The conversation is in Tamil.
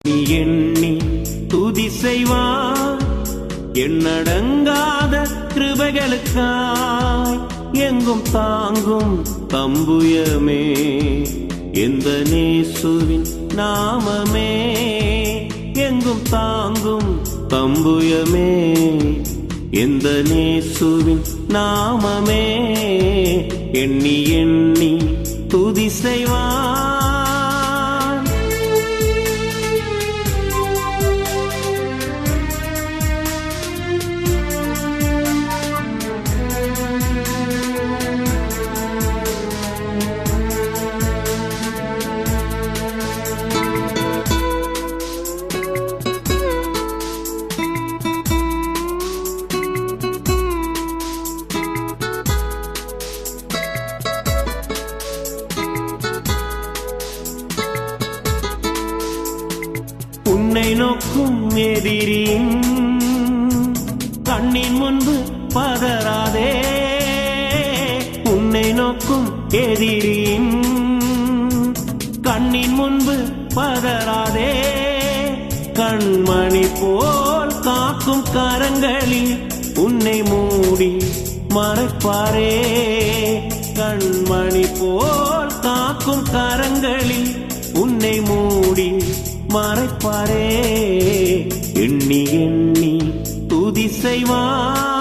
எண்ணி துதி செய்வார் எண்ணடங்காத கிருபைகளுக்காய் எங்கும் தாங்கும் தம்புயமே எந்த நேசுவின் நாமமே எங்கும் தாங்கும் தம்புயமே எந்த நேசுவின் நாமமே எண்ணி எண்ணி துதி செய்வார். உன்னை நோக்கும் எதிரின் கண்ணின் முன்பு பதறாதே உன்னை நோக்கும் எதிரின் கண்ணின் முன்பு பதறாதே கண்மணி போல் காக்கும் கரங்களில் உன்னை மூடி மறைப்பாரே கண்மணி போல் காக்கும் கரங்களில் உன்னை மூடி மறைப்பாரே எண்ணி எண்ணி துதி செய்வார்.